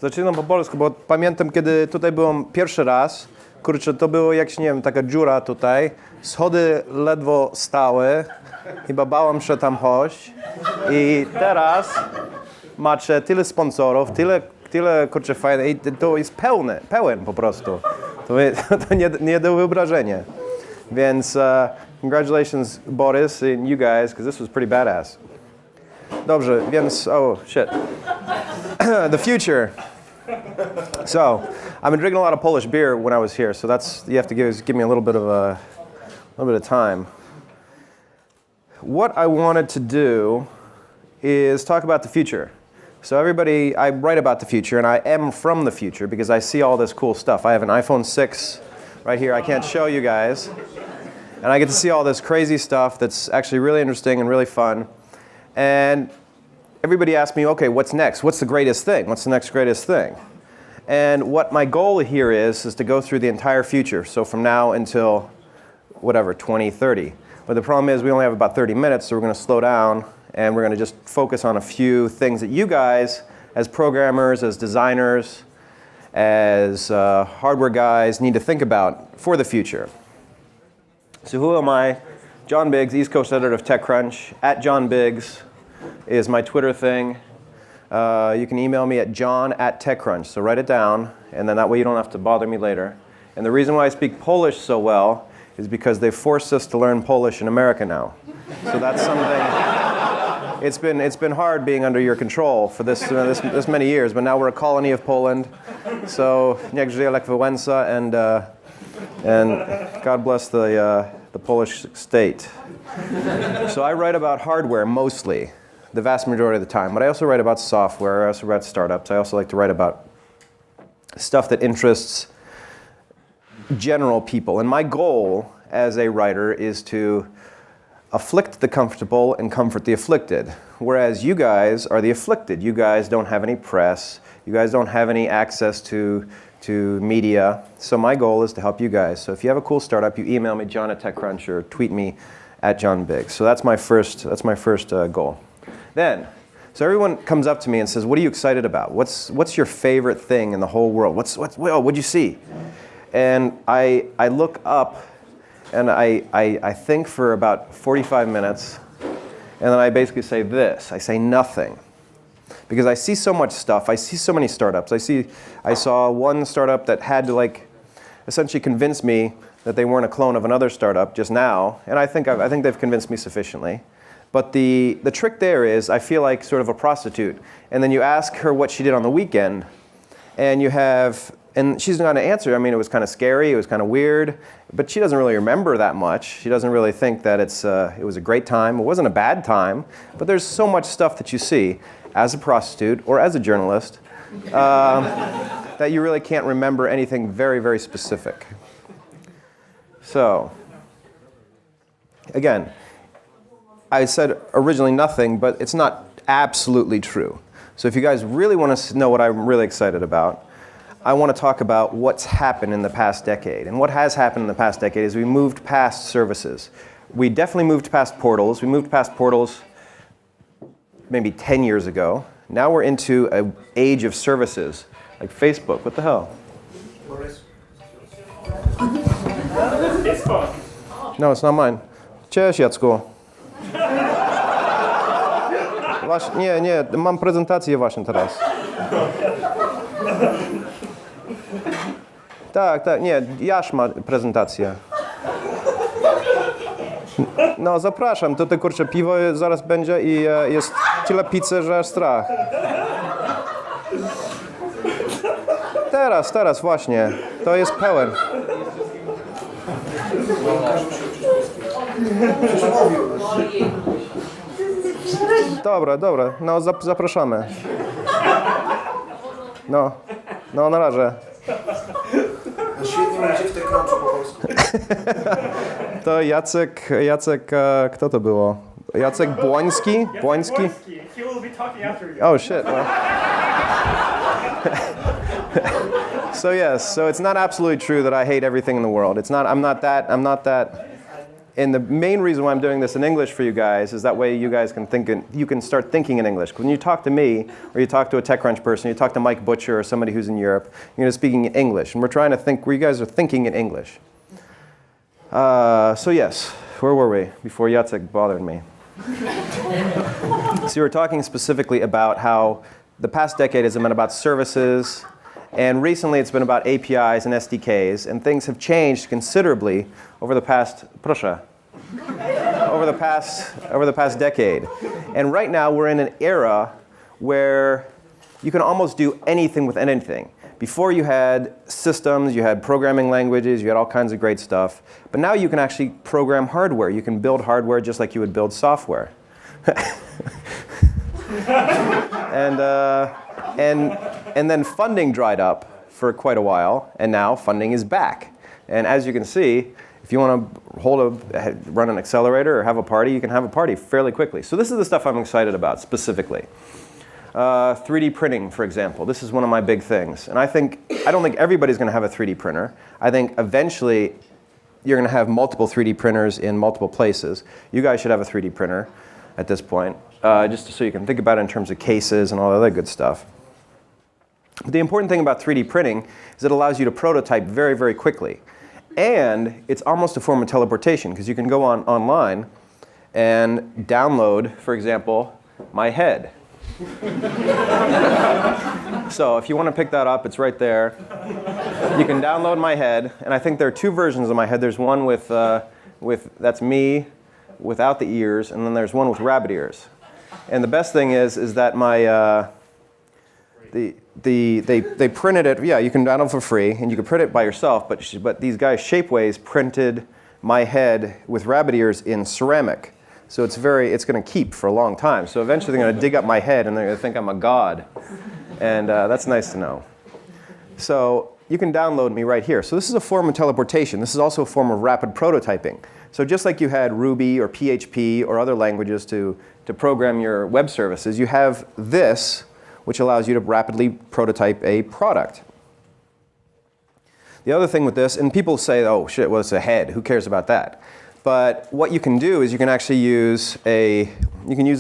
Zaczynam po polsku, bo pamiętam, kiedy tutaj byłem pierwszy raz, kurczę, to było jak, nie wiem, taka dziura tutaj, schody ledwo stały, chyba bałem się tam chodzić i teraz macie tyle sponsorów, tyle kurczę fajne i to jest pełen po prostu. To nie do wyobrażenia. Więc congratulations Boris and you guys, because this was pretty badass. Dobrze, więc, oh shit. The future. So, I've been drinking a lot of Polish beer when I was here, so you have to give me a little bit of time. What I wanted to do is talk about the future. So I write about the future, and I am from the future because I see all this cool stuff. I have an iPhone 6 right here. I can't show you guys. And I get to see all this crazy stuff that's actually really interesting and really fun. And everybody asks me, okay, what's next? What's the greatest thing? What's the next greatest thing? And what my goal here is to go through the entire future. So from now until, whatever, 2030. But the problem is we only have about 30 minutes, so we're going to slow down. And we're going to just focus on a few things that you guys, as programmers, as designers, as hardware guys, need to think about for the future. So who am I? John Biggs, East Coast editor of TechCrunch. @JohnBiggs is my Twitter thing. You can email me at john@TechCrunch. So write it down, and then that way you don't have to bother me later. And the reason why I speak Polish so well is because they've forced us to learn Polish in America now. So that's something. It's been hard being under your control for this many years, but now we're a colony of Poland. So niech żyje Lech Wałęsa, and God bless the Polish state. So I write about hardware mostly, the vast majority of the time, but I also write about software. I also write startups. I also like to write about stuff that interests general people. And my goal as a writer is to afflict the comfortable and comfort the afflicted. Whereas you guys are the afflicted. You guys don't have any press. You guys don't have any access to media. So my goal is to help you guys. So if you have a cool startup, you email me, John@TechCrunch, or tweet me @JohnBiggs. So that's my first goal. Then, so everyone comes up to me and says, what are you excited about? What's your favorite thing in the whole world? What'd you see? And I look up and I think for about 45 minutes, and then I basically say this. I say nothing. Because I see so much stuff. I see so many startups. I saw one startup that had to essentially convince me that they weren't a clone of another startup just now, and I think they've convinced me sufficiently. But the trick there is I feel like sort of a prostitute, and then you ask her what she did on the weekend, and she's not going to answer. I mean, it was kind of scary, it was kind of weird, but she doesn't really remember that much. She doesn't really think that it was a great time. It wasn't a bad time, but there's so much stuff that you see as a prostitute or as a journalist that you really can't remember anything very, very specific. So, again, I said originally nothing, but it's not absolutely true. So if you guys really want to know what I'm really excited about, I want to talk about what's happened in the past decade. And what has happened in the past decade is we moved past services. We definitely moved past portals. We moved past portals maybe 10 years ago. Now we're into an age of services, like Facebook. What the hell? No, it's not mine. Cześć, Jacku. Nie, mam prezentację właśnie teraz. Tak, nie, Jasz ma prezentację. No, zapraszam, tutaj kurczę piwo zaraz będzie i jest tyle pizzy, że aż strach. Teraz właśnie, to jest pełen. Dobra, no zapraszamy. No na razie. Świetnie mówicie w TechCrunchu po polsku. To Jacek, kto to było? Jacek Błoński? He will be talking after you. Oh shit. Well. So yes, so it's not absolutely true that I hate everything in the world. I'm not that And the main reason why I'm doing this in English for you guys is that way you guys can you can start thinking in English. When you talk to me, or you talk to a TechCrunch person, you talk to Mike Butcher or somebody who's in Europe, you're going to speaking in English. And we're trying to think where you guys are thinking in English. So yes, where were we before Jacek bothered me? So we were talking specifically about how the past decade has been about services, and recently it's been about APIs and SDKs, and things have changed considerably over the past, over the past decade. And right now we're in an era where you can almost do anything with anything. Before you had systems, you had programming languages, you had all kinds of great stuff. But now you can actually program hardware. You can build hardware just like you would build software. And then funding dried up for quite a while, and now funding is back. And as you can see, if you want to run an accelerator or have a party, you can have a party fairly quickly. So this is the stuff I'm excited about specifically. 3D printing, for example. This is one of my big things. And I don't think everybody's going to have a 3D printer. I think eventually you're going to have multiple 3D printers in multiple places. You guys should have a 3D printer at this point, just so you can think about it in terms of cases and all the other good stuff. But the important thing about 3D printing is it allows you to prototype very, very quickly. And it's almost a form of teleportation, because you can go online and download, for example, my head. So if you want to pick that up, it's right there. You can download my head, and I think there are two versions of my head. There's one with that's me without the ears, and then there's one with rabbit ears. And the best thing is that my they printed it. Yeah, you can download for free, and you can print it by yourself. But these guys, Shapeways, printed my head with rabbit ears in ceramic. So it's going to keep for a long time. So eventually they're going to dig up my head, and they're going to think I'm a god. And that's nice to know. So you can download me right here. So this is a form of teleportation. This is also a form of rapid prototyping. So just like you had Ruby or PHP or other languages to program your web services, you have this, which allows you to rapidly prototype a product. The other thing with this, and people say, oh shit, well, it's a head. Who cares about that? But what you can do is you can actually use the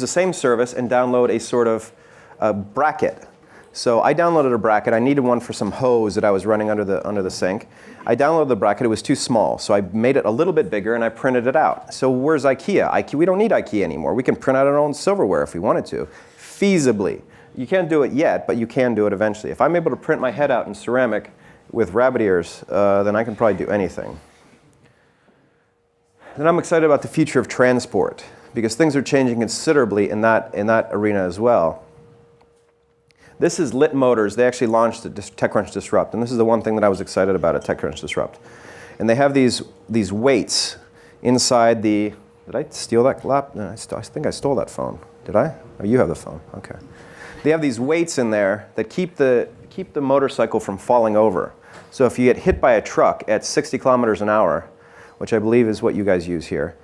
same service and download a sort of a bracket. So I downloaded a bracket. I needed one for some hose that I was running under the sink. I downloaded the bracket. It was too small. So I made it a little bit bigger, and I printed it out. So where's IKEA? We don't need IKEA anymore. We can print out our own silverware if we wanted to, feasibly. You can't do it yet, but you can do it eventually. If I'm able to print my head out in ceramic with rabbit ears, then I can probably do anything. Then I'm excited about the future of transport, because things are changing considerably in that arena as well. This is Lit Motors. They actually launched at TechCrunch Disrupt, and this is the one thing that I was excited about at TechCrunch Disrupt. And they have these weights inside the. Did I steal that lap? No, I think I stole that phone. Did I? Oh, you have the phone. Okay. They have these weights in there that keep the motorcycle from falling over. So if you get hit by a truck at 60 kilometers an hour, which I believe is what you guys use here,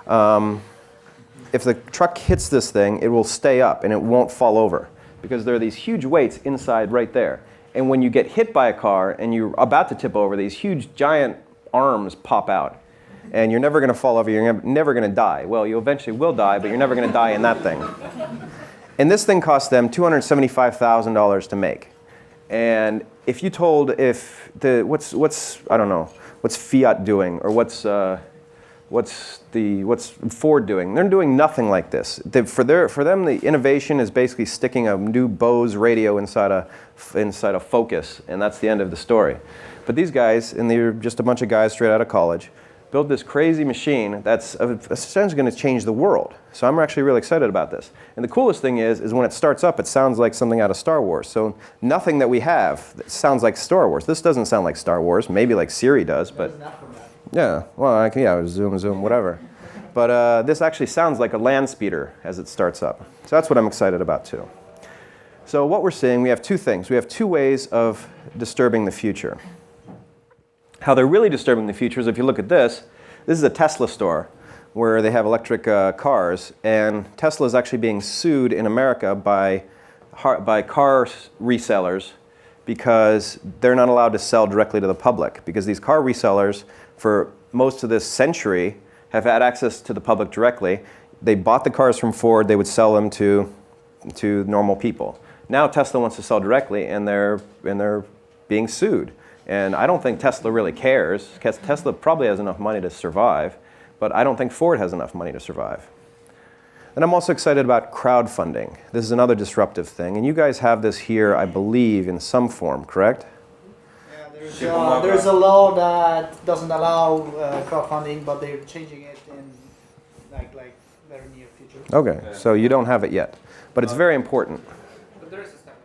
if the truck hits this thing, it will stay up and it won't fall over, because there are these huge weights inside right there. And when you get hit by a car and you're about to tip over, these huge giant arms pop out. And you're never going to fall over, you're never going to die. Well, you eventually will die, but you're never going to die in that thing. And this thing cost them $275,000 to make. And if you told what's Fiat doing, or what's Ford doing? They're doing nothing like this. For them, the innovation is basically sticking a new Bose radio inside a Focus, and that's the end of the story. But these guys, and they're just a bunch of guys straight out of college, built this crazy machine that's essentially going to change the world. So I'm actually really excited about this. And the coolest thing is when it starts up, it sounds like something out of Star Wars. So nothing that we have sounds like Star Wars. This doesn't sound like Star Wars. Maybe like Siri does, but yeah. Well, zoom, whatever. But this actually sounds like a land speeder as it starts up. So that's what I'm excited about too. So what we're seeing, we have two things. We have two ways of disturbing the future. How they're really disturbing the future is if you look at this is a Tesla store where they have electric cars, and Tesla is actually being sued in America by car resellers because they're not allowed to sell directly to the public, because these car resellers for most of this century have had access to the public directly. They bought the cars from Ford, they would sell them to normal people. Now Tesla wants to sell directly, and they're being sued. And I don't think Tesla really cares, because Tesla probably has enough money to survive, but I don't think Ford has enough money to survive. And I'm also excited about crowdfunding. This is another disruptive thing, and you guys have this here, I believe, in some form, correct? Yeah, there's a law that doesn't allow crowdfunding, but they're changing it in like very near future. Okay, so you don't have it yet, but it's very important. But there is a startup.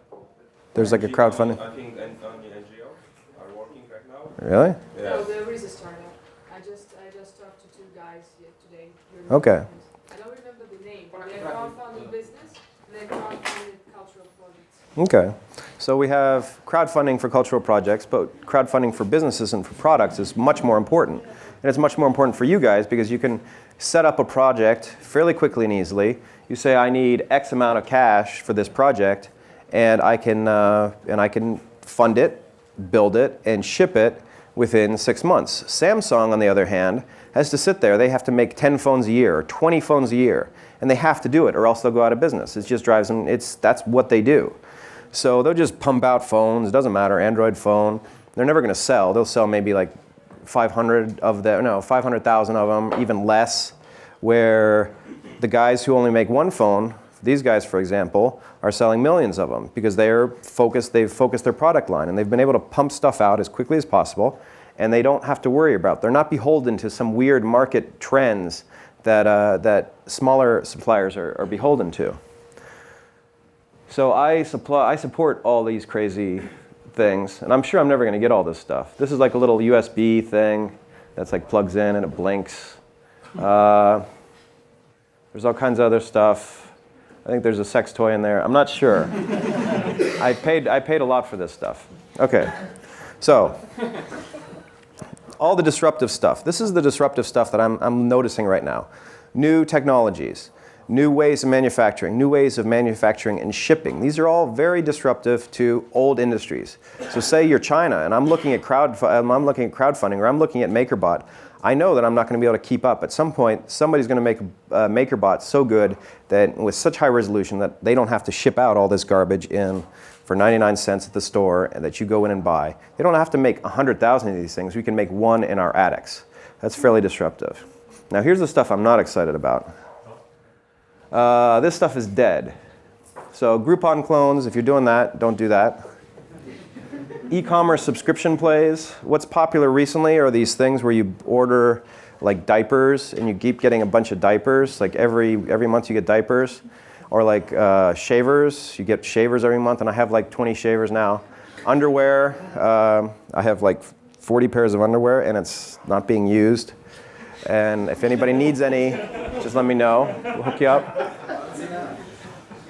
There's like a crowdfunding. I think only NGOs are working right now. Really? Yeah. No, there is a startup. I just talked to two guys today. Okay. I don't remember the name. They're crowdfunded business and they're crowdfunded cultural projects. Okay. So we have crowdfunding for cultural projects, but crowdfunding for businesses and for products is much more important. And it's much more important for you guys because you can set up a project fairly quickly and easily. You say, I need X amount of cash for this project, and I can fund it, build it, and ship it within 6 months. Samsung, on the other hand, has to sit there. They have to make 10 phones a year or 20 phones a year, and they have to do it, or else they'll go out of business. It just drives them. That's what they do. So they'll just pump out phones. It doesn't matter. Android phone. They're never going to sell. They'll sell maybe like 500,000 of them, even less. Where the guys who only make one phone, these guys, for example, are selling millions of them because they've focused their product line, and they've been able to pump stuff out as quickly as possible, and they don't have to worry about. They're not beholden to some weird market trends that smaller suppliers are beholden to. So I support all these crazy things, and I'm sure I'm never going to get all this stuff. This is like a little USB thing that's like plugs in and it blinks. There's all kinds of other stuff. I think there's a sex toy in there. I'm not sure. I paid a lot for this stuff. Okay, so all the disruptive stuff. This is the disruptive stuff that I'm noticing right now. New technologies. New ways of manufacturing and shipping. These are all very disruptive to old industries. So say you're China and I'm looking at crowdfunding, or I'm looking at MakerBot. I know that I'm not going to be able to keep up. At some point, somebody's going to make a MakerBot so good that with such high resolution that they don't have to ship out all this garbage in for 99 cents at the store and that you go in and buy. They don't have to make 100,000 of these things. We can make one in our attics. That's fairly disruptive. Now here's the stuff I'm not excited about. This stuff is dead. So Groupon clones, if you're doing that, don't do that. E-commerce subscription plays. What's popular recently are these things where you order like diapers and you keep getting a bunch of diapers. Like every month you get diapers. Or like shavers. You get shavers every month, and I have like 20 shavers now. Underwear. I have like 40 pairs of underwear, and it's not being used. And if anybody needs any, just let me know. We'll hook you up.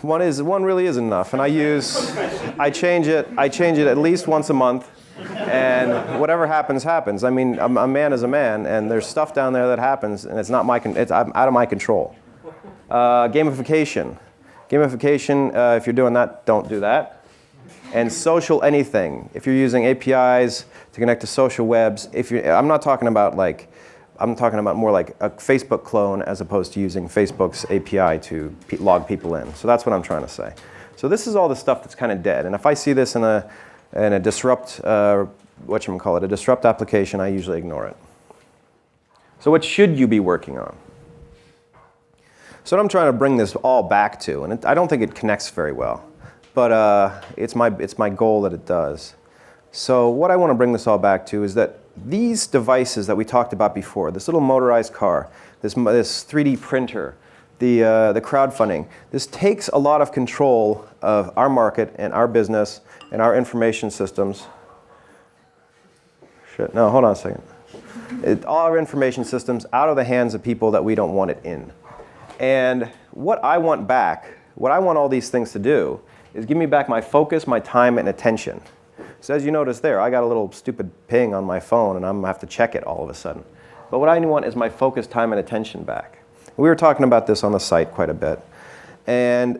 One really is enough, and I change it at least once a month, and whatever happens, happens. I mean, a man is a man, and there's stuff down there that happens, and I'm out of my control. Gamification. If you're doing that, don't do that. And social anything. If you're using APIs to connect to social webs, I'm talking about more like a Facebook clone as opposed to using Facebook's API to log people in. So that's what I'm trying to say. So this is all the stuff that's kind of dead. And if I see this in a disrupt, a disrupt application, I usually ignore it. So what should you be working on? So what I'm trying to bring this all back to, and I don't think it connects very well, but it's my goal that it does. So what I want to bring this all back to is that these devices that we talked about before, this little motorized car, this 3D printer, the crowdfunding, this takes a lot of control of our market and our business and our information systems. No, hold on a second. All our information systems out of the hands of people that we don't want it in. And what I want back, what I want all these things to do, is give me back my focus, my time, and attention. So as you notice there, I got a little stupid ping on my phone, and I'm going to have to check it all of a sudden. But what I want is my focus, time, and attention back. We were talking about this on the site quite a bit. And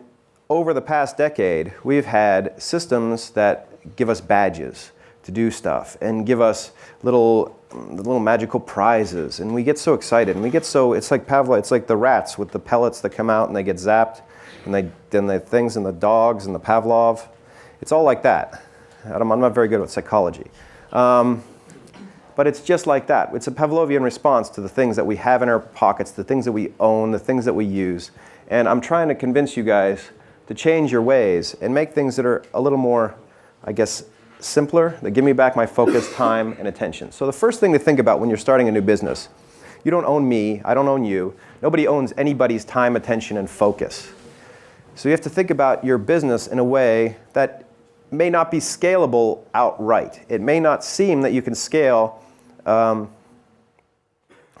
over the past decade, we've had systems that give us badges. to do stuff and give us little magical prizes, and we get so excited, and we get so, it's like Pavlov, it's like the rats with the pellets that come out and they get zapped, and then the things and the dogs and the Pavlov. It's all like that. I'm not very good with psychology. But it's just like that. It's a Pavlovian response to the things that we have in our pockets, the things that we own, the things that we use. And I'm trying to convince you guys to change your ways and make things that are a little more, I guess, simpler, that give me back my focus, time, and attention. So the first thing to think about when you're starting a new business, you don't own me, I don't own you. Nobody owns anybody's time, attention, and focus. So you have to think about your business in a way that may not be scalable outright. It may not seem that you can scale,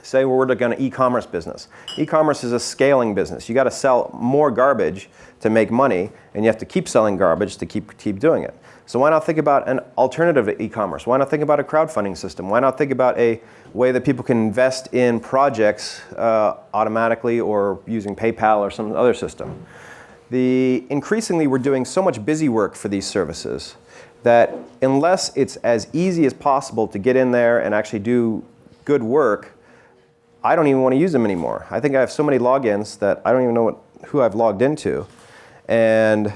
say we're going to e-commerce business. E-commerce is a scaling business. You got to sell more garbage to make money, and you have to keep selling garbage to keep doing it. So why not think about an alternative to e-commerce? Why not think about a crowdfunding system? Why not think about a way that people can invest in projects automatically or using PayPal or some other system? Increasingly, we're doing so much busy work for these services that unless it's as easy as possible to get in there and actually do good work, I don't even want to use them anymore. I think I have so many logins that I don't even know who I've logged into. And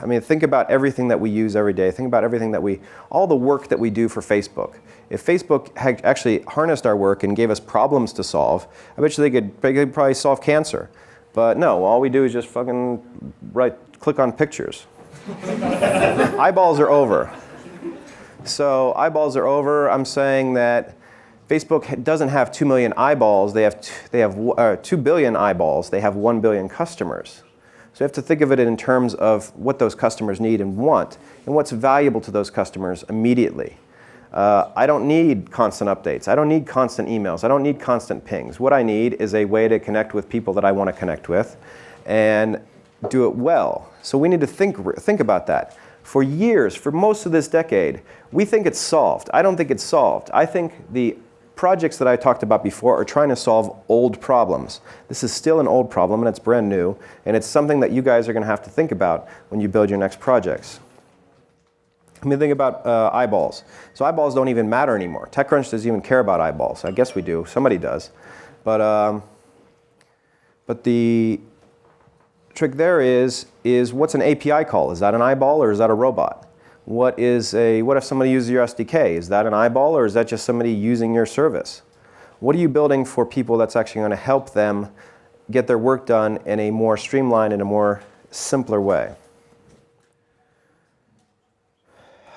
I mean, think about everything that we use every day. Think about everything that all the work that we do for Facebook. If Facebook had actually harnessed our work and gave us problems to solve, I bet you they could probably solve cancer. But no, all we do is just fucking click on pictures. Eyeballs are over. So eyeballs are over. I'm saying that Facebook doesn't have 2 million eyeballs. They have 2 billion eyeballs. They have 1 billion customers. So you have to think of it in terms of what those customers need and want, and what's valuable to those customers immediately. I don't need constant updates. I don't need constant emails. I don't need constant pings. What I need is a way to connect with people that I want to connect with and do it well. So we need to think about that. For years, for most of this decade, we think it's solved. I don't think it's solved. I think the projects that I talked about before are trying to solve old problems. This is still an old problem, and it's brand new, and it's something that you guys are going to have to think about when you build your next projects. I mean, think about eyeballs. So eyeballs don't even matter anymore. TechCrunch doesn't even care about eyeballs. I guess we do. Somebody does. But the trick there is what's an API call? Is that an eyeball or is that a robot? What if somebody uses your SDK? Is that an eyeball or is that just somebody using your service? What are you building for people that's actually going to help them get their work done in a more streamlined and a more simpler way?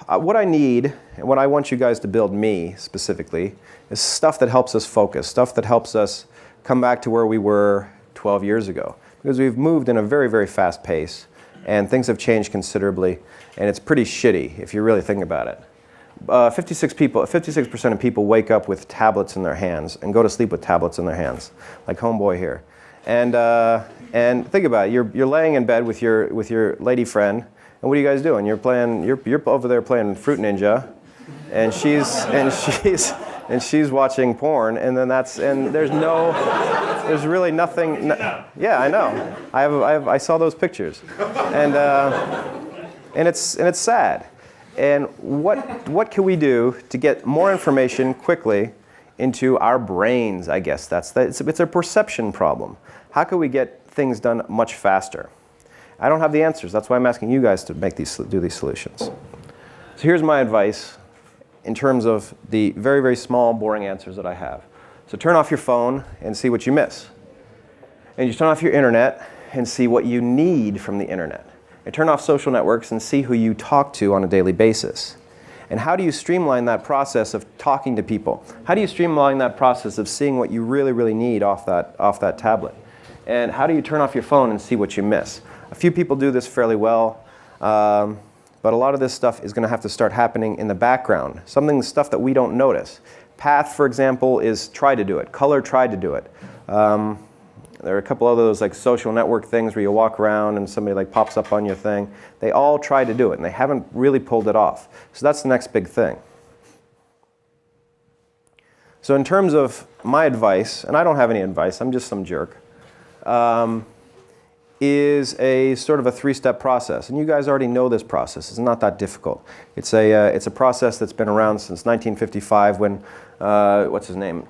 What I need, and what I want you guys to build me specifically, is stuff that helps us focus, stuff that helps us come back to where we were 12 years ago. Because we've moved in a very, very fast pace, and things have changed considerably, and it's pretty shitty if you really think about it. 56% of people wake up with tablets in their hands and go to sleep with tablets in their hands, like homeboy here. And think about it, you're laying in bed with your lady friend. And what are you guys doing? You're over there playing Fruit Ninja, and she's watching porn, and there's really nothing. Yeah, I know. I saw those pictures, and it's sad. And what can we do to get more information quickly into our brains? I guess it's a perception problem. How can we get things done much faster? I don't have the answers. That's why I'm asking you guys to do these solutions. So here's my advice in terms of the very, very small, boring answers that I have. So turn off your phone and see what you miss. And you turn off your internet and see what you need from the internet. And turn off social networks and see who you talk to on a daily basis. And how do you streamline that process of talking to people? How do you streamline that process of seeing what you really, really need off that tablet? And how do you turn off your phone and see what you miss? A few people do this fairly well, but a lot of this stuff is going to have to start happening in the background. Stuff that we don't notice. Path, for example, tried to do it. Color tried to do it. There are a couple of those like social network things where you walk around and somebody like pops up on your thing. They all try to do it, and they haven't really pulled it off. So that's the next big thing. So in terms of my advice, and I don't have any advice, I'm just some jerk. is a sort of a 3-step process. And you guys already know this process. It's not that difficult. It's a process that's been around since 1955 when, what's his name?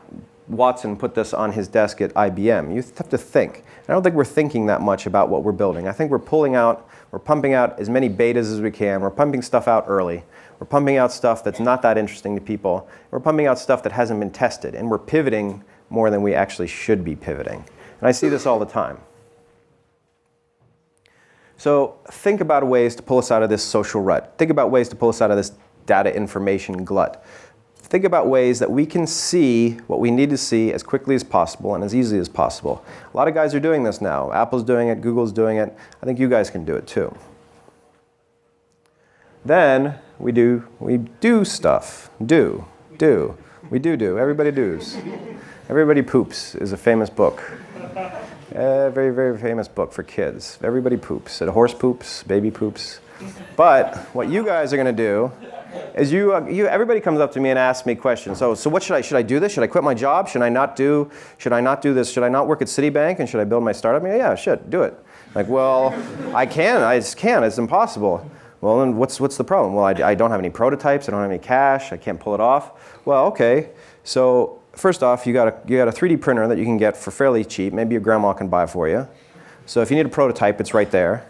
Watson put this on his desk at IBM. You have to think. I don't think we're thinking that much about what we're building. I think we're pumping out as many betas as we can. We're pumping stuff out early. We're pumping out stuff that's not that interesting to people. We're pumping out stuff that hasn't been tested. And we're pivoting more than we actually should be pivoting. And I see this all the time. So think about ways to pull us out of this social rut. Think about ways to pull us out of this data information glut. Think about ways that we can see what we need to see as quickly as possible and as easily as possible. A lot of guys are doing this now. Apple's doing it, Google's doing it. I think you guys can do it too. Then we do stuff. We do. Everybody does. Everybody Poops is a famous book. A very, very famous book for kids. Everybody poops. A horse poops, baby poops. But what you guys are going to do is everybody comes up to me and asks me questions. So what should I do this? Should I quit my job? Should I not do this? Should I not work at Citibank? And should I build my startup? Yeah, shit, do it. Like, well, I just can't. It's impossible. Well, then what's the problem? Well, I don't have any prototypes. I don't have any cash. I can't pull it off. Well, okay. So first off, you got a 3D printer that you can get for fairly cheap. Maybe your grandma can buy for you. So if you need a prototype, it's right there.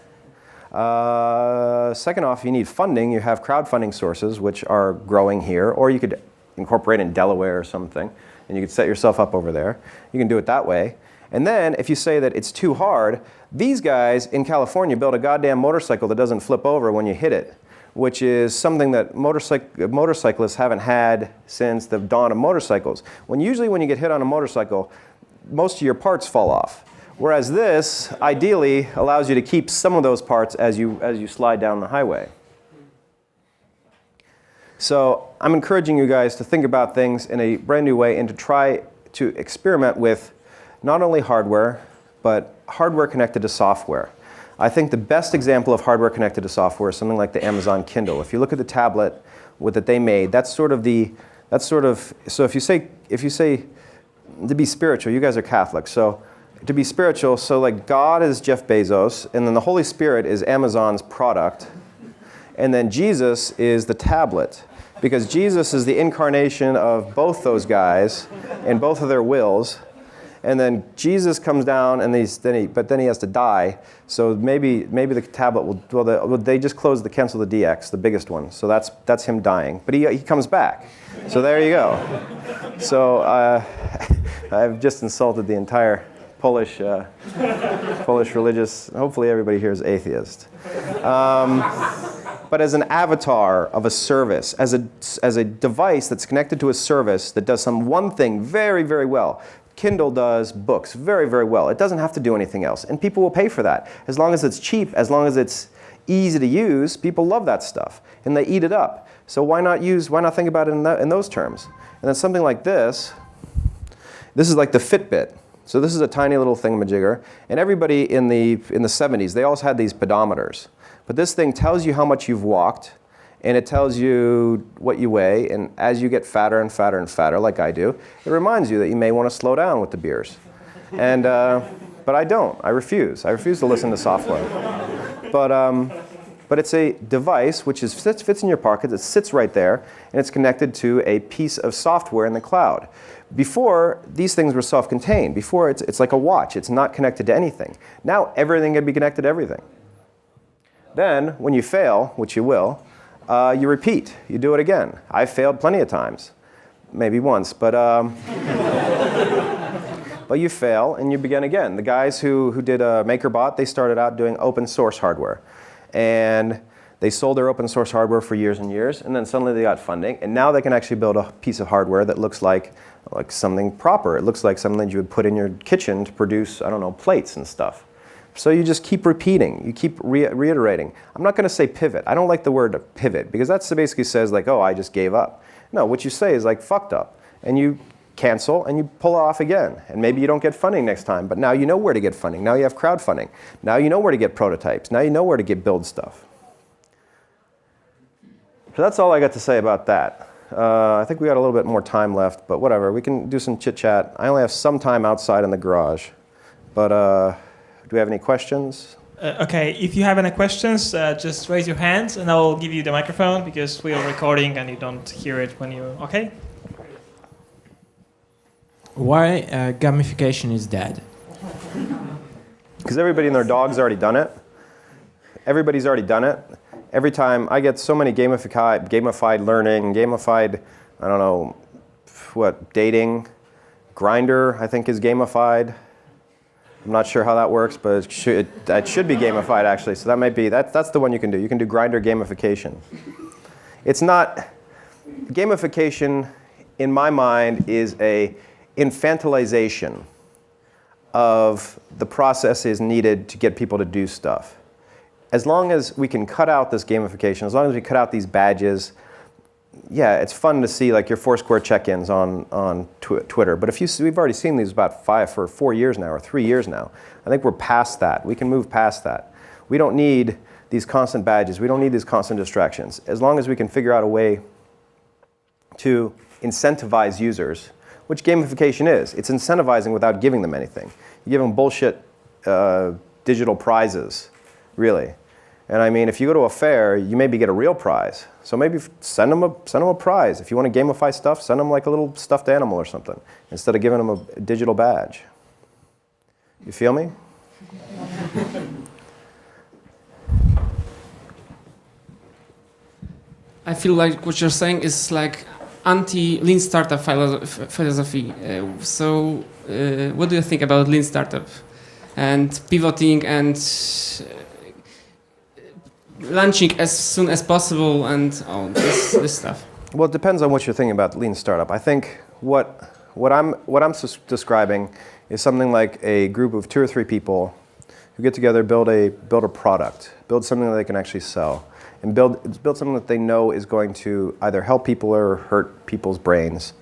Second off, you need funding. You have crowdfunding sources, which are growing here. Or you could incorporate in Delaware or something, and you could set yourself up over there. You can do it that way. And then if you say that it's too hard, these guys in California built a goddamn motorcycle that doesn't flip over when you hit it, which is something that motorcyclists haven't had since the dawn of motorcycles. Usually when you get hit on a motorcycle, most of your parts fall off. Whereas this, ideally, allows you to keep some of those parts as you slide down the highway. So I'm encouraging you guys to think about things in a brand new way and to try to experiment with not only hardware, but hardware connected to software. I think the best example of hardware connected to software is something like the Amazon Kindle. If you look at the tablet that they made, so if you say to be spiritual, you guys are Catholics, so to be spiritual, so like God is Jeff Bezos, and then the Holy Spirit is Amazon's product, and then Jesus is the tablet, because Jesus is the incarnation of both those guys and both of their wills. And then Jesus comes down, and then he has to die. So maybe the tablet they just cancel the DX, the biggest one. So that's him dying. But he comes back. So there you go. So I've just insulted the entire Polish religious. Hopefully everybody here is atheist. But as an avatar of a service, as a device that's connected to a service that does one thing very, very well. Kindle does books very, very well. It doesn't have to do anything else. And people will pay for that. As long as it's cheap, as long as it's easy to use, people love that stuff. And they eat it up. So why not think about it in those terms? And then something like this is like the Fitbit. So this is a tiny little thingamajigger. And everybody in the 70s, they always had these pedometers. But this thing tells you how much you've walked, and it tells you what you weigh, and as you get fatter and fatter and fatter, like I do, it reminds you that you may want to slow down with the beers. And, but I don't. I refuse. I refuse to listen to software. But it's a device which fits in your pocket. It sits right there, and it's connected to a piece of software in the cloud. Before, these things were self-contained. Before, it's like a watch. It's not connected to anything. Now, everything can be connected to everything. Then, when you fail, which you will, you repeat. You do it again. I've failed plenty of times. Maybe once, but you fail and you begin again. The guys who did MakerBot, they started out doing open source hardware. And they sold their open source hardware for years and years, and then suddenly they got funding, and now they can actually build a piece of hardware that looks like something proper. It looks like something that you would put in your kitchen to produce, I don't know, plates and stuff. So you just keep repeating. You keep reiterating. I'm not going to say pivot. I don't like the word pivot, because that basically says like, oh, I just gave up. No, what you say is like fucked up. And you cancel and you pull it off again. And maybe you don't get funding next time, but now you know where to get funding. Now you have crowdfunding. Now you know where to get prototypes. Now you know where to build stuff. So that's all I got to say about that. I think we got a little bit more time left, but whatever. We can do some chit chat. I only have some time outside in the garage, but Do we have any questions? Okay, if you have any questions, just raise your hands and I'll give you the microphone because we are recording and you don't hear it when you... Okay? Why gamification is dead? Because everybody and their dog's already done it. Everybody's already done it. Every time I get so many gamified learning, gamified, I don't know, what, dating. Grindr, I think, is gamified. I'm not sure how that works, but it should be gamified, actually. So that might be, that's the one you can do. You can do Grindr gamification. It's not, gamification, in my mind, is a infantilization of the processes needed to get people to do stuff. As long as we can cut out this gamification, as long as we cut out these badges, yeah, it's fun to see like your Foursquare check-ins on Twitter. But we've already seen these about 4 years now, or 3 years now. I think we're past that. We can move past that. We don't need these constant badges. We don't need these constant distractions. As long as we can figure out a way to incentivize users, which gamification is. It's incentivizing without giving them anything. You give them bullshit digital prizes, really. And I mean, if you go to a fair, you maybe get a real prize. So maybe send them a prize. If you want to gamify stuff, send them like a little stuffed animal or something, instead of giving them a digital badge. You feel me? I feel like what you're saying is like anti-lean startup philosophy. What do you think about lean startup and pivoting and launching as soon as possible and all this stuff? Well, it depends on what you're thinking about lean startup. I think what I'm describing is something like a group of 2 or 3 people who get together, build a product, build something that they can actually sell, and build something that they know is going to either help people or hurt people's brains,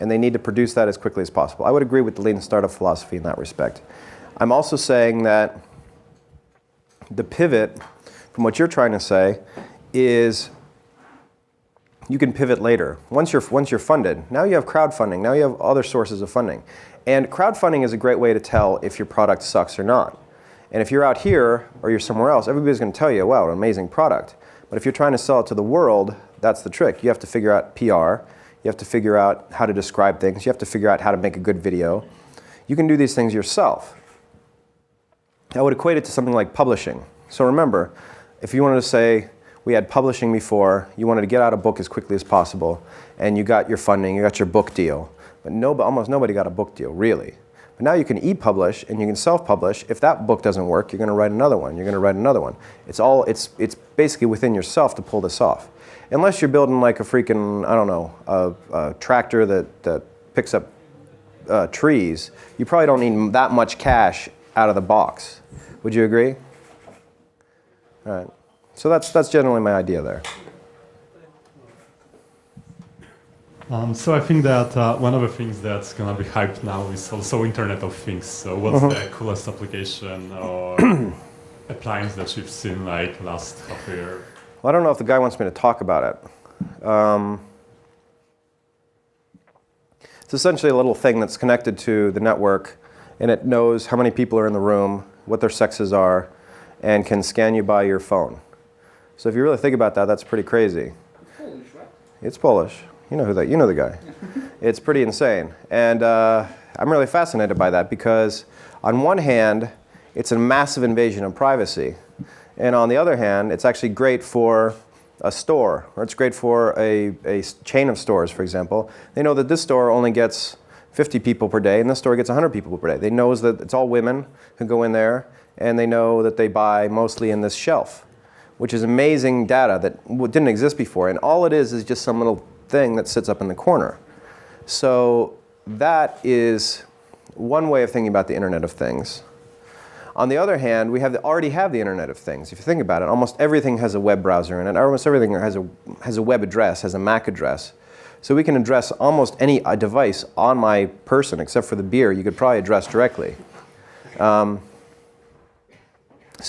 and they need to produce that as quickly as possible. I would agree with the lean startup philosophy in that respect. I'm also saying that the pivot from what you're trying to say is you can pivot later. Once you're funded, now you have crowdfunding, now you have other sources of funding. And crowdfunding is a great way to tell if your product sucks or not. And if you're out here or you're somewhere else, everybody's going to tell you, wow, an amazing product. But if you're trying to sell it to the world, that's the trick. You have to figure out PR. You have to figure out how to describe things. You have to figure out how to make a good video. You can do these things yourself. I would equate it to something like publishing. So remember, if you wanted to say, we had publishing before, you wanted to get out a book as quickly as possible, and you got your funding, you got your book deal. But almost nobody got a book deal, really. But now you can e-publish and you can self-publish. If that book doesn't work, you're going to write another one. You're going to write another one. It's basically within yourself to pull this off. Unless you're building like a freaking, I don't know, a tractor that picks up trees, you probably don't need that much cash out of the box. Would you agree? All right. So that's generally my idea there. So I think that one of the things that's going to be hyped now is also Internet of Things. So what's the coolest application or appliance that you've seen like last half a year? Well, I don't know if the guy wants me to talk about it. It's essentially a little thing that's connected to the network, and it knows how many people are in the room, what their sexes are, and can scan you by your phone. So if you really think about that, that's pretty crazy. Polish, right? It's Polish. You know the guy. It's pretty insane. And I'm really fascinated by that because on one hand, it's a massive invasion of privacy. And on the other hand, it's actually great for a store, or it's great for a chain of stores, for example. They know that this store only gets 50 people per day, and this store gets 100 people per day. They know that it's all women who go in there, and they know that they buy mostly in this shelf, which is amazing data that didn't exist before. And all it is just some little thing that sits up in the corner. So that is one way of thinking about the Internet of Things. On the other hand, we already have the Internet of Things. If you think about it, almost everything has a web browser in it. Almost everything has a web address, has a MAC address. So we can address almost any device on my person, except for the beer, you could probably address directly. So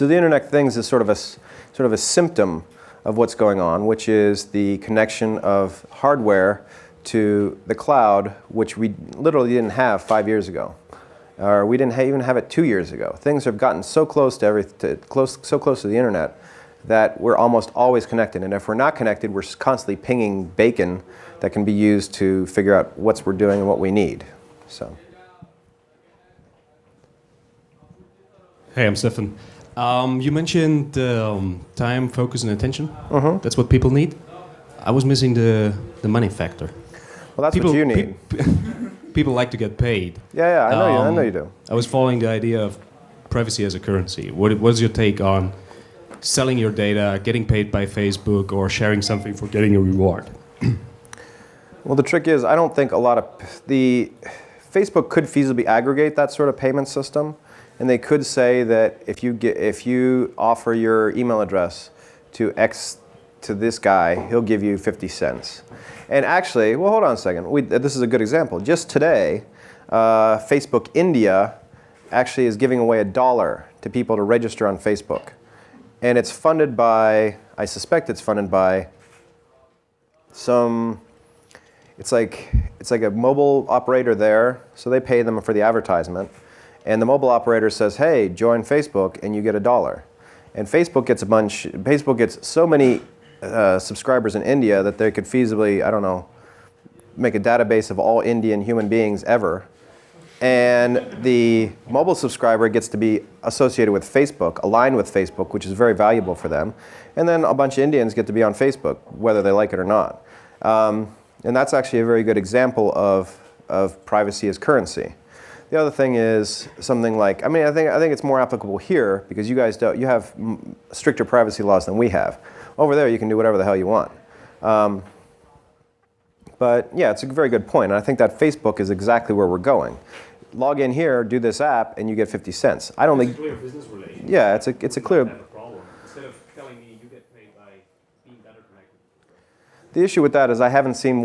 the Internet of Things is sort of a symptom of what's going on, which is the connection of hardware to the cloud, which we literally didn't have 5 years ago. or we didn't even have it 2 years ago. Things have gotten so close to so close to the internet that we're almost always connected. And if we're not connected, we're constantly pinging bacon that can be used to figure out what we're doing and what we need. So. Hey, I'm Stefan. You mentioned time, focus, and attention. That's what people need. I was missing the money factor. Well, that's what you need. People like to get paid. Yeah, I know you do. I was following the idea of privacy as a currency. What's your take on selling your data, getting paid by Facebook, or sharing something for getting a reward? Well, the trick is, I don't think a lot of Facebook could feasibly aggregate that sort of payment system, and they could say that if you offer your email address to this guy, he'll give you 50 cents. And actually, well, hold on a second. This is a good example. Just today, Facebook India actually is giving away $1 to people to register on Facebook. And it's funded by, I suspect it's funded by it's like a mobile operator there, so they pay them for the advertisement. And the mobile operator says, hey, join Facebook and you get $1. And Facebook gets so many subscribers in India that they could feasibly, I don't know, make a database of all Indian human beings ever. And the mobile subscriber gets to be associated with Facebook, aligned with Facebook, which is very valuable for them. And then a bunch of Indians get to be on Facebook, whether they like it or not. And that's actually a very good example of privacy as currency. The other thing is something like, I think it's more applicable here because you guys you have stricter privacy laws than we have. Over there, you can do whatever the hell you want. But yeah, it's a very good point. And I think that Facebook is exactly where we're going. Log in here, do this app, and you get 50 cents. I don't think. It's a clear business relationship. Yeah, it's a clear. Have a problem. Instead of telling me you get paid by being better connected. The issue with that is I haven't seen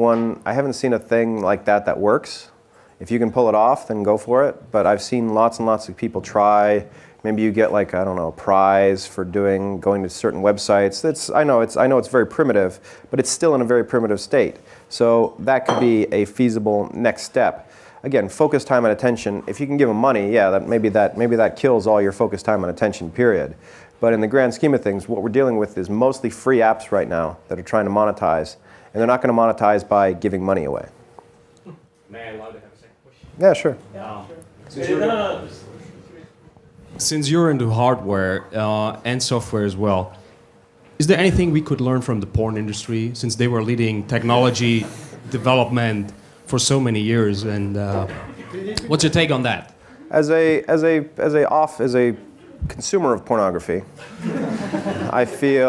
a thing like that works. If you can pull it off, then go for it. But I've seen lots and lots of people try. Maybe you get like, I don't know, a prize for going to certain websites. I know it's very primitive, but it's still in a very primitive state. So that could be a feasible next step. Again, focus, time, and attention. If you can give them money, yeah, maybe that kills all your focus, time, and attention, period. But in the grand scheme of things, what we're dealing with is mostly free apps right now that are trying to monetize. And they're not going to monetize by giving money away. May I allow to have a second question? Yeah, sure. Since you're into hardware and software as well, is there anything we could learn from the porn industry, since they were leading technology development for so many years? And what's your take on that? As a consumer of pornography, I think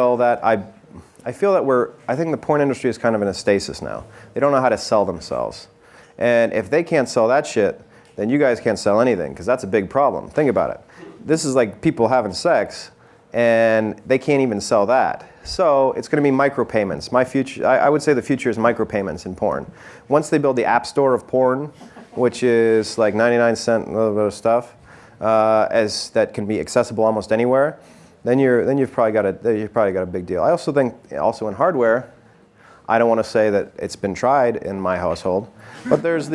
the porn industry is kind of in a stasis now. They don't know how to sell themselves. And if they can't sell that shit, then you guys can't sell anything, because that's a big problem. Think about it. This is like people having sex, and they can't even sell that. So it's going to be micropayments. I would say the future is micropayments in porn. Once they build the app store of porn, which is like 99-cent little bit of stuff, that can be accessible almost anywhere, then you've probably got a big deal. I also think in hardware, I don't want to say that it's been tried in my household, but there's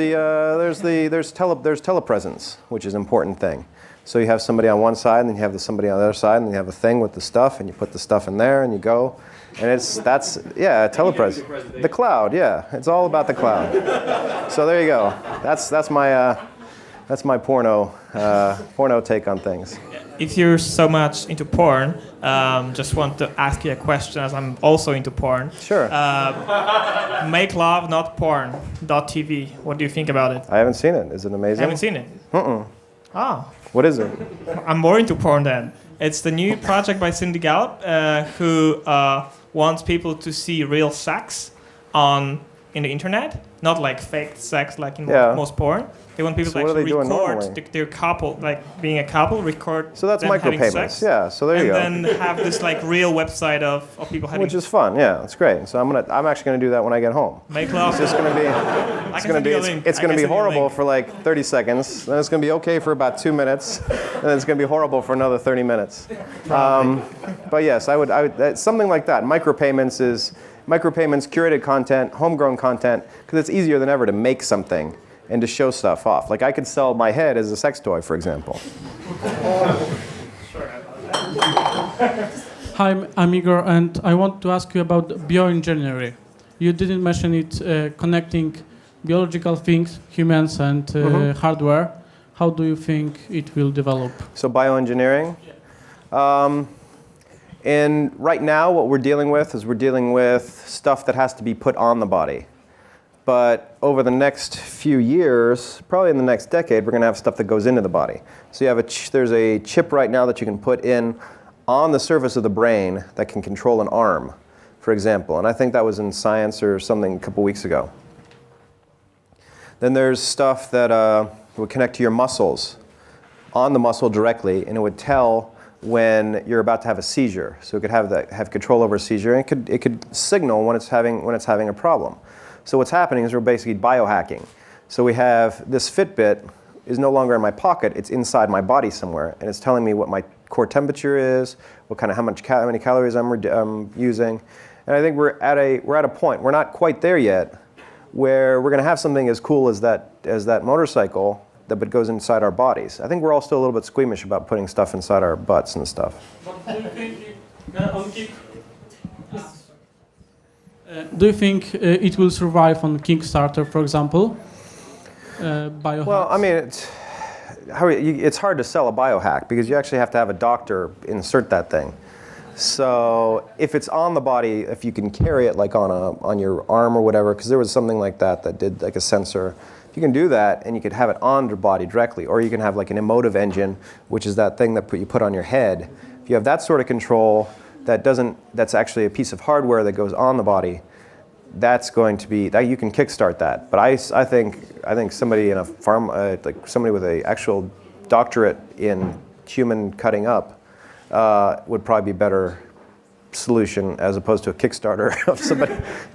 telepresence, which is an important thing. So you have somebody on one side, and then you have somebody on the other side, and you have a thing with the stuff, and you put the stuff in there, and you go, and telepresence. The cloud, yeah, it's all about the cloud. So there you go. That's my porno take on things. If you're so much into porn, just want to ask you a question, as I'm also into porn. Sure. Make Love Not Porn.tv. What do you think about it? I haven't seen it. Is it amazing? Haven't seen it? Ah. What is it? I'm more into porn then. It's the new project by Cindy Gallup, who wants people to see real sex in the internet, not like fake sex like in most porn. They want people to actually record their couple, like being a couple, record. So that's micropayments. Yeah. So there you go. And then have this like real website of people having. Which is fun. Yeah, that's great. So I'm actually going to do that when I get home. Make love. It's just going to be. It's going to be horrible for like 30 seconds. Then it's going to be okay for about 2 minutes. And then it's going to be horrible for another 30 minutes. But yes, I would something like that. Micropayments, curated content, homegrown content, because it's easier than ever to make something. and to show stuff off. Like I could sell my head as a sex toy, for example. Hi, I'm Igor, and I want to ask you about bioengineering. You didn't mention it, connecting biological things, humans, and hardware. How do you think it will develop? So bioengineering? And right now what we're dealing with is we're dealing with stuff that has to be put on the body. But over the next few years, probably in the next decade, we're going to have stuff that goes into the body. So you have there's a chip right now that you can put in on the surface of the brain that can control an arm, for example. And I think that was in Science or something a couple weeks ago. Then there's stuff that would connect to your muscles, on the muscle directly, and it would tell when you're about to have a seizure. So it could have control over a seizure, and it could signal when it's having a problem. So what's happening is we're basically biohacking. So we have this Fitbit is no longer in my pocket, it's inside my body somewhere, and it's telling me what my core temperature is, how many calories I'm using. And I think we're at a point, we're not quite there yet, where we're going to have something as cool as that motorcycle that goes inside our bodies. I think we're all still a little bit squeamish about putting stuff inside our butts and stuff. Do you think it will survive on Kickstarter, for example? Biohacks? Well, I mean, it's hard to sell a biohack because you actually have to have a doctor insert that thing. So if it's on the body, if you can carry it like on your arm or whatever, because there was something like that did like a sensor. If you can do that and you could have it on your body directly, or you can have like an emotive engine, which is that thing that you put on your head. If you have that sort of control that's actually a piece of hardware that goes on the body, that's going to be, that you can kickstart that. But I think somebody in a like somebody with an actual doctorate in human cutting up would probably be a better solution as opposed to a Kickstarter of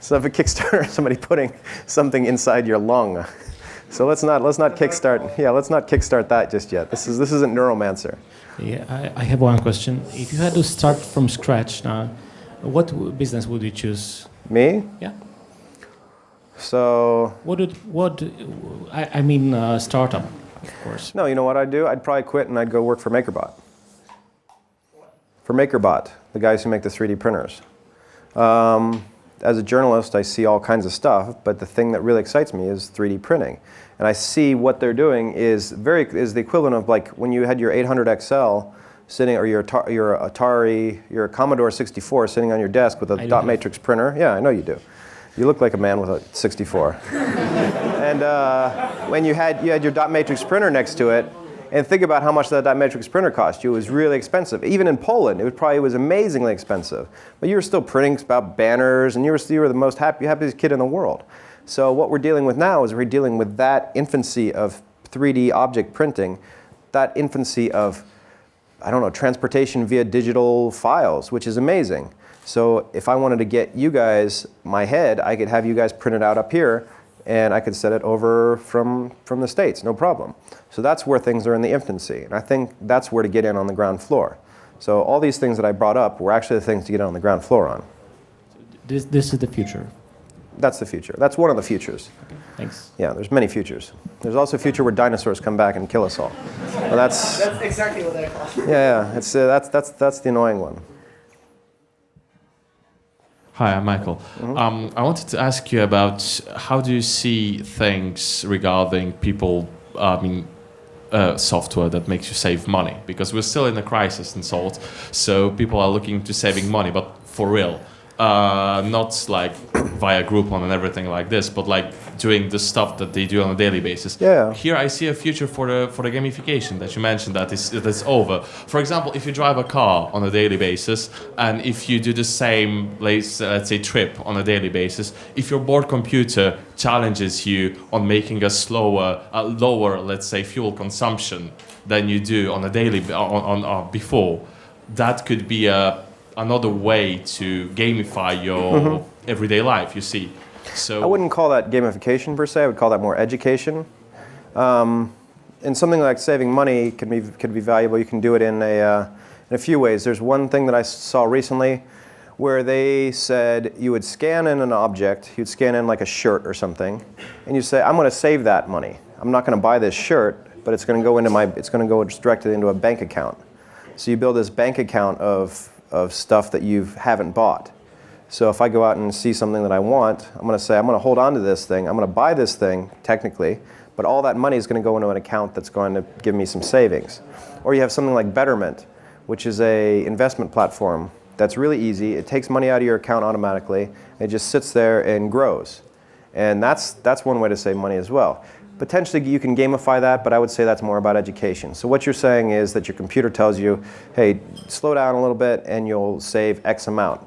somebody putting something inside your lung. So let's not kickstart. Yeah, let's not kickstart that just yet. This isn't Neuromancer. Yeah, I have one question. If you had to start from scratch now, what business would you choose? Me? Yeah. So. I mean, startup, of course. No, you know what I'd do? I'd probably quit and I'd go work for MakerBot. For MakerBot, the guys who make the 3D printers. As a journalist, I see all kinds of stuff, but the thing that really excites me is 3D printing. And I see what they're doing is the equivalent of like when you had your 800 XL sitting, or your Atari, your Commodore 64 sitting on your desk with a dot matrix printer. Yeah, I know you do. You look like a man with a 64. And when you had your dot matrix printer next to it, and think about how much that dot matrix printer cost you. It was really expensive. Even in Poland, it was amazingly expensive. But you were still printing about banners, and you were the most happiest kid in the world. So what we're dealing with now is we're dealing with that infancy of 3D object printing, that infancy of, I don't know, transportation via digital files, which is amazing. So if I wanted to get you guys my head, I could have you guys print it out up here, and I could send it over from the States, no problem. So that's where things are in the infancy, and I think that's where to get in on the ground floor. So all these things that I brought up were actually the things to get on the ground floor on. This is the future. That's the future. That's one of the futures. Okay, thanks. Yeah, there's many futures. There's also a future where dinosaurs come back and kill us all. Well, that's exactly what I thought. Yeah, it's that's the annoying one. Hi, I'm Michael. I wanted to ask you about how do you see things regarding software that makes you save money? Because we're still in a crisis in salt, so people are looking to saving money, but for real. Not like via Groupon and everything like this, but like doing the stuff that they do on a daily basis. Yeah. Here I see a future for the gamification that you mentioned that's over. For example, if you drive a car on a daily basis, and if you do the same, let's say, trip on a daily basis, if your board computer challenges you on making a lower, let's say, fuel consumption than you do on a daily before, that could be another way to gamify your everyday life, you see. So I wouldn't call that gamification per se. I would call that more education. And something like saving money can be valuable. You can do it in a few ways. There's one thing that I saw recently where they said you would scan in an object, you'd scan in like a shirt or something, and you say, I'm going to save that money. I'm not going to buy this shirt, but it's going to go just directly into a bank account. So you build this bank account of stuff that you haven't bought. So if I go out and see something that I want, I'm going to say, I'm going to hold on to this thing. I'm going to buy this thing, technically, but all that money is going to go into an account that's going to give me some savings. Or you have something like Betterment, which is an investment platform that's really easy. It takes money out of your account automatically. It just sits there and grows. And that's one way to save money as well. Potentially you can gamify that, but I would say that's more about education. So what you're saying is that your computer tells you, hey, slow down a little bit and you'll save X amount.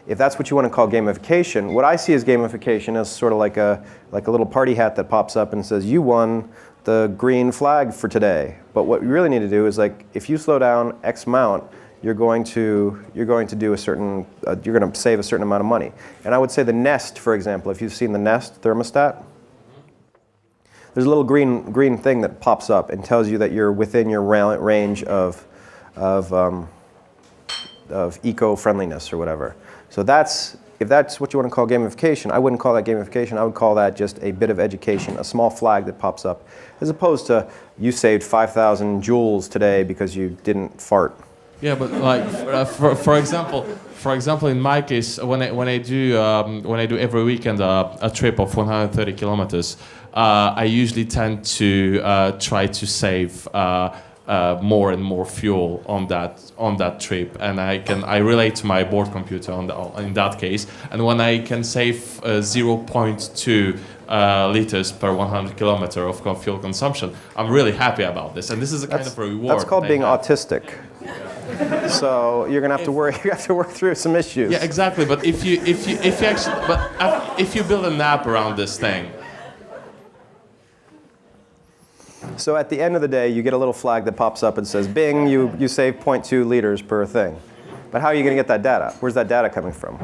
If that's what you want to call gamification, what I see as gamification is sort of like a little party hat that pops up and says, you won the green flag for today. But what you really need to do is, like, if you slow down X amount, you're going to do a certain, you're going to save a certain amount of money. And I would say the Nest, for example, if you've seen the Nest thermostat, there's a little green thing that pops up and tells you that you're within your range of eco-friendliness or whatever. So if that's what you want to call gamification, I wouldn't call that gamification. I would call that just a bit of education, a small flag that pops up, as opposed to you saved 5,000 joules today because you didn't fart. Yeah, but like for example, in my case, when I do every weekend a trip of 130 kilometers, I usually tend to try to save more and more fuel on that trip, and I relate to my board computer in that case. And when I can save 0.2 liters per 100 kilometer of fuel consumption, I'm really happy about this. And this is a kind of a reward. That's called being autistic. So you're gonna have to work. You have to work through some issues. Yeah, exactly. But if you build an app around this thing. So at the end of the day, you get a little flag that pops up and says, "Bing, you save 0.2 liters per thing." But how are you going to get that data? Where's that data coming from?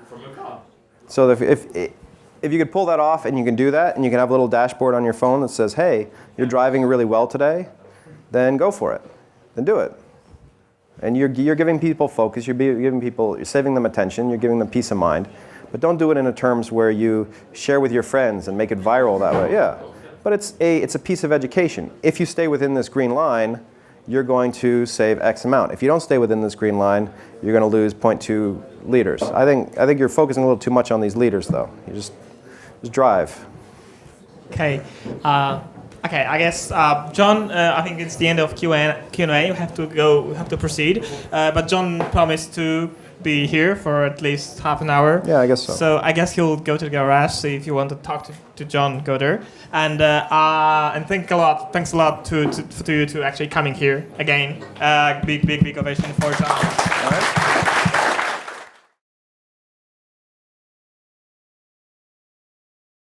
From your car. So if you could pull that off and you can do that, and you can have a little dashboard on your phone that says, "Hey, you're driving really well today," then go for it. Then do it. And you're giving people focus. You're saving them attention. You're giving them peace of mind. But don't do it in terms where you share with your friends and make it viral that way. Yeah. But it's a piece of education. If you stay within this green line, you're going to save X amount. If you don't stay within this green line, you're going to lose 0.2 liters. I think you're focusing a little too much on these liters, though. You just drive. Okay. Okay. I guess John. I think it's the end of Q&A. We have to go. We have to proceed. But John promised to be here for at least half an hour. Yeah, I guess so. So I guess he'll go to the garage. So if you want to talk to John, go there. And thanks a lot to you to actually coming here again. Big ovation for John. All right.